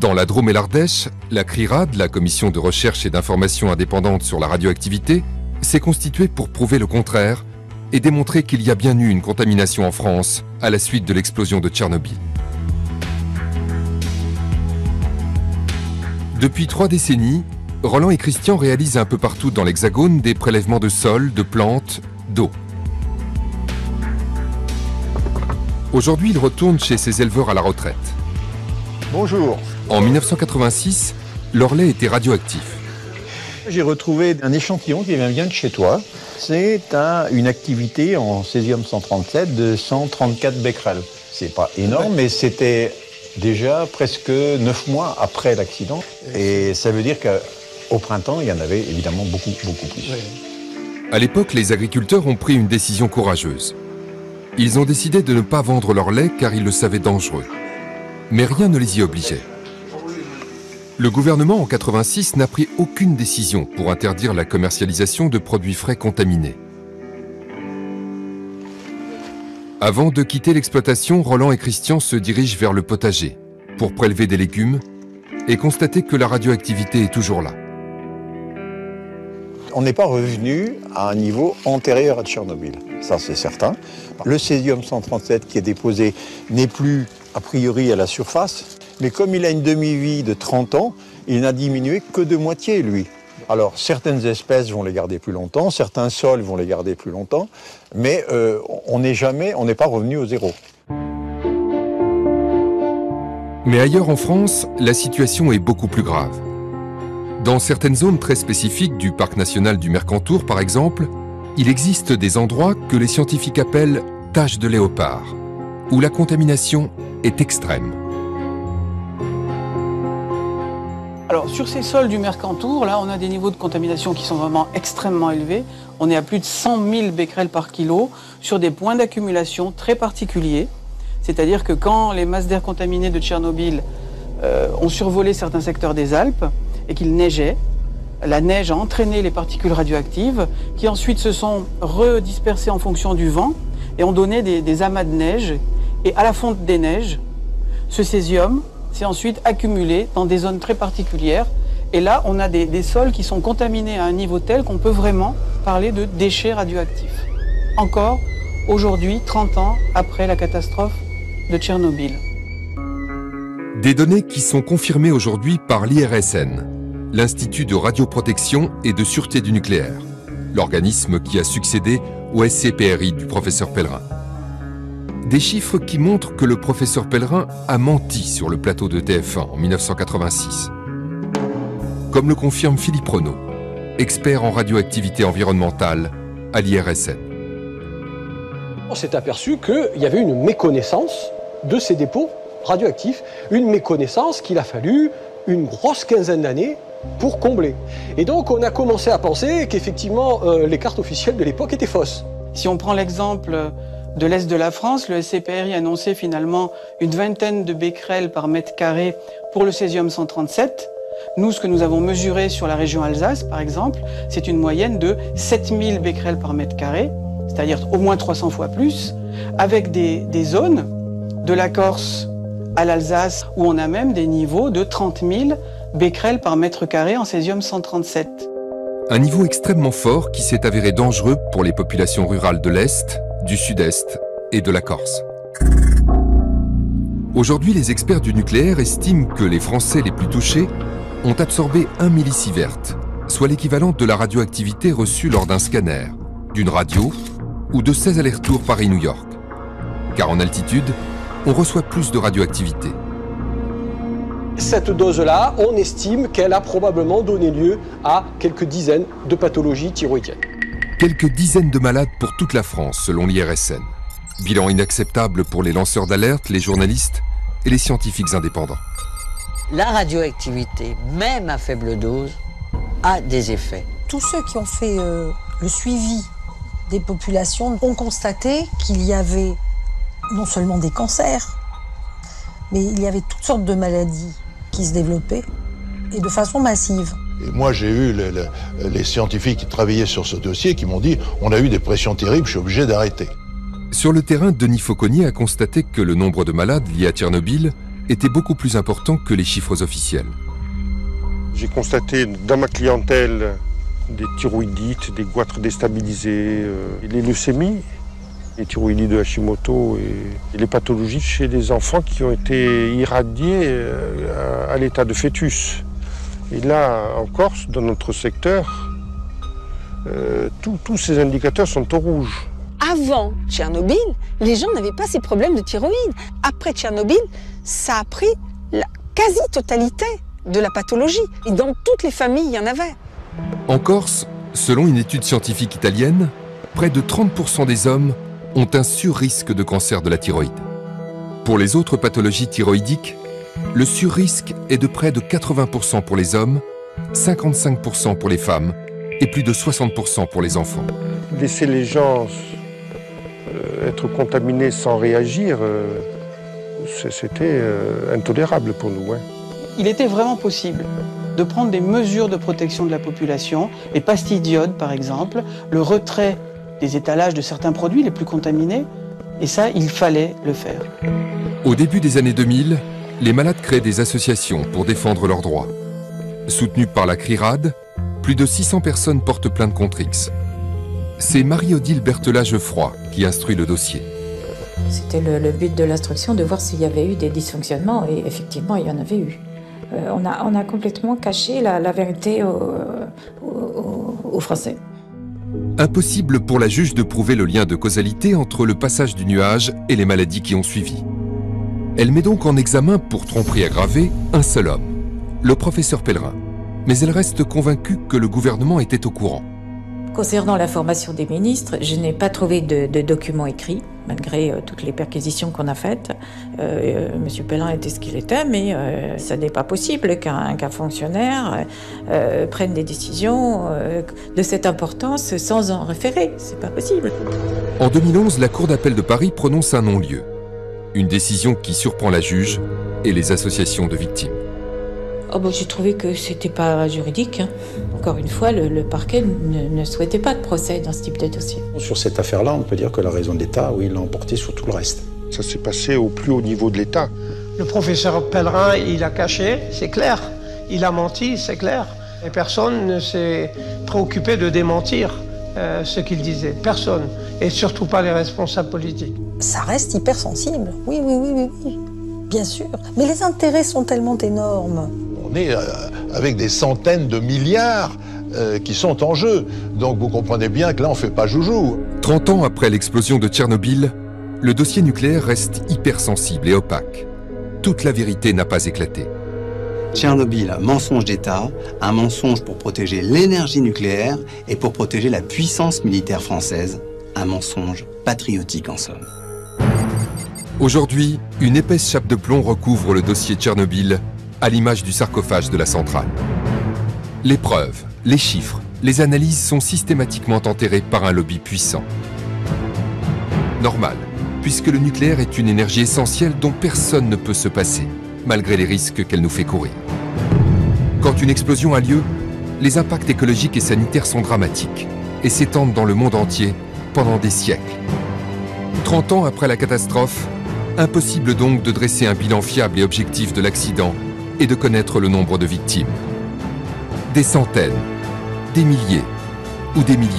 Dans la Drôme et l'Ardèche, la CRIRAD, la Commission de recherche et d'information indépendante sur la radioactivité, s'est constituée pour prouver le contraire et démontrer qu'il y a bien eu une contamination en France à la suite de l'explosion de Tchernobyl. Depuis 3 décennies, Roland et Christian réalisent un peu partout dans l'Hexagone des prélèvements de sol, de plantes, d'eau. Aujourd'hui, ils retournent chez ces éleveurs à la retraite. Bonjour. En 1986, leur lait était radioactif. J'ai retrouvé un échantillon qui vient de chez toi. C'est une activité en césium-137 de 134 becquerels. C'est pas énorme, mais c'était déjà presque 9 mois après l'accident. Et ça veut dire qu'au printemps, il y en avait évidemment beaucoup plus. À l'époque, les agriculteurs ont pris une décision courageuse. Ils ont décidé de ne pas vendre leur lait car ils le savaient dangereux. Mais rien ne les y obligeait. Le gouvernement, en 86, n'a pris aucune décision pour interdire la commercialisation de produits frais contaminés. Avant de quitter l'exploitation, Roland et Christian se dirigent vers le potager pour prélever des légumes et constater que la radioactivité est toujours là. On n'est pas revenu à un niveau antérieur à Tchernobyl, ça c'est certain. Le césium-137 qui est déposé n'est plus a priori à la surface, mais comme il a une demi-vie de 30 ans, il n'a diminué que de moitié, lui. Alors, certaines espèces vont les garder plus longtemps, certains sols vont les garder plus longtemps, mais on n'est pas revenu au zéro. Mais ailleurs en France, la situation est beaucoup plus grave. Dans certaines zones très spécifiques du parc national du Mercantour, par exemple, il existe des endroits que les scientifiques appellent « taches de léopard », où la contamination est extrême. Alors, sur ces sols du Mercantour, là, on a des niveaux de contamination qui sont vraiment extrêmement élevés. On est à plus de 100 000 becquerels par kilo sur des points d'accumulation très particuliers. C'est-à-dire que quand les masses d'air contaminées de Tchernobyl ont survolé certains secteurs des Alpes et qu'il neigeait, la neige a entraîné les particules radioactives qui ensuite se sont redispersées en fonction du vent et ont donné des amas de neige. Et à la fonte des neiges, ce césium s'est ensuite accumulé dans des zones très particulières. Et là, on a des sols qui sont contaminés à un niveau tel qu'on peut vraiment parler de déchets radioactifs. Encore aujourd'hui, 30 ans après la catastrophe de Tchernobyl. Des données qui sont confirmées aujourd'hui par l'IRSN, l'Institut de radioprotection et de sûreté du nucléaire, l'organisme qui a succédé au SCPRI du professeur Pellerin. Des chiffres qui montrent que le professeur Pellerin a menti sur le plateau de TF1 en 1986. Comme le confirme Philippe Renaud, expert en radioactivité environnementale à l'IRSN. On s'est aperçu qu'il y avait une méconnaissance de ces dépôts radioactifs, une méconnaissance qu'il a fallu une grosse quinzaine d'années pour combler. Et donc on a commencé à penser qu'effectivement les cartes officielles de l'époque étaient fausses. Si on prend l'exemple de l'Est de la France, le SCPRI annonçait finalement une vingtaine de becquerels par mètre carré pour le césium-137. Nous, ce que nous avons mesuré sur la région Alsace, par exemple, c'est une moyenne de 7000 becquerels par mètre carré, c'est-à-dire au moins 300 fois plus, avec des zones de la Corse à l'Alsace où on a même des niveaux de 30 000 becquerels par mètre carré en césium-137. Un niveau extrêmement fort qui s'est avéré dangereux pour les populations rurales de l'Est, du Sud-Est et de la Corse. Aujourd'hui, les experts du nucléaire estiment que les Français les plus touchés ont absorbé 1 millisievert, soit l'équivalent de la radioactivité reçue lors d'un scanner, d'une radio ou de 16 allers-retours Paris-New York. Car en altitude, on reçoit plus de radioactivité. Cette dose-là, on estime qu'elle a probablement donné lieu à quelques dizaines de pathologies thyroïdiennes. Quelques dizaines de malades pour toute la France, selon l'IRSN. Bilan inacceptable pour les lanceurs d'alerte, les journalistes et les scientifiques indépendants. La radioactivité, même à faible dose, a des effets. Tous ceux qui ont fait le suivi des populations ont constaté qu'il y avait non seulement des cancers, mais il y avait toutes sortes de maladies qui se développaient et de façon massive. Et moi, j'ai eu les scientifiques qui travaillaient sur ce dossier qui m'ont dit « on a eu des pressions terribles, je suis obligé d'arrêter ». Sur le terrain, Denis Fauconnier a constaté que le nombre de malades liés à Tchernobyl était beaucoup plus important que les chiffres officiels. J'ai constaté dans ma clientèle des thyroïdites, des goitres déstabilisés, les leucémies, les thyroïdites de Hashimoto et les pathologies chez des enfants qui ont été irradiés à l'état de fœtus. Et là, en Corse, dans notre secteur, tous ces indicateurs sont au rouge. Avant Tchernobyl, les gens n'avaient pas ces problèmes de thyroïde. Après Tchernobyl, ça a pris la quasi-totalité de la pathologie. Et dans toutes les familles, il y en avait. En Corse, selon une étude scientifique italienne, près de 30% des hommes ont un surrisque de cancer de la thyroïde. Pour les autres pathologies thyroïdiques, le surrisque est de près de 80% pour les hommes, 55% pour les femmes et plus de 60% pour les enfants. Laisser les gens être contaminés sans réagir, c'était intolérable pour nous. Hein. Il était vraiment possible de prendre des mesures de protection de la population, les pastilles d'iode par exemple, le retrait des étalages de certains produits les plus contaminés, et ça, il fallait le faire. Au début des années 2000, les malades créent des associations pour défendre leurs droits. Soutenues par la CRIRAD, plus de 600 personnes portent plainte contre X. C'est Marie-Odile Berthelat-Geoffroy qui instruit le dossier. C'était le but de l'instruction, de voir s'il y avait eu des dysfonctionnements, et effectivement, il y en avait eu. On a complètement caché la vérité aux Français. Impossible pour la juge de prouver le lien de causalité entre le passage du nuage et les maladies qui ont suivi. Elle met donc en examen pour tromperie aggravée un seul homme, le professeur Pellerin. Mais elle reste convaincue que le gouvernement était au courant. Concernant l'information des ministres, je n'ai pas trouvé de documents écrits, malgré toutes les perquisitions qu'on a faites. Monsieur Pellerin était ce qu'il était, mais ça n'est pas possible qu'un fonctionnaire prenne des décisions de cette importance sans en référer. C'est pas possible. En 2011, la Cour d'appel de Paris prononce un non-lieu. Une décision qui surprend la juge et les associations de victimes. Oh bon, j'ai trouvé que c'était pas juridique. Hein. Encore une fois, le parquet ne souhaitait pas de procès dans ce type de dossier. Sur cette affaire-là, on peut dire que la raison de l'État, oui, l'a emporté sur tout le reste. Ça s'est passé au plus haut niveau de l'État. Le professeur Pellerin, il a caché, c'est clair. Il a menti, c'est clair. Et personne ne s'est préoccupé de démentir ce qu'il disait. Personne. Et surtout pas les responsables politiques. Ça reste hypersensible. Oui. Bien sûr. Mais les intérêts sont tellement énormes. On est avec des centaines de milliards qui sont en jeu. Donc vous comprenez bien que là, on ne fait pas joujou. 30 ans après l'explosion de Tchernobyl, le dossier nucléaire reste hypersensible et opaque. Toute la vérité n'a pas éclaté. Tchernobyl, mensonge d'État, un mensonge pour protéger l'énergie nucléaire et pour protéger la puissance militaire française. Un mensonge patriotique en somme. Aujourd'hui, une épaisse chape de plomb recouvre le dossier Tchernobyl, à l'image du sarcophage de la centrale. Les preuves, les chiffres, les analyses sont systématiquement enterrées par un lobby puissant. Normal, puisque le nucléaire est une énergie essentielle dont personne ne peut se passer, malgré les risques qu'elle nous fait courir. Quand une explosion a lieu, les impacts écologiques et sanitaires sont dramatiques et s'étendent dans le monde entier pendant des siècles. 30 ans après la catastrophe, impossible donc de dresser un bilan fiable et objectif de l'accident et de connaître le nombre de victimes. Des centaines, des milliers ou des millions.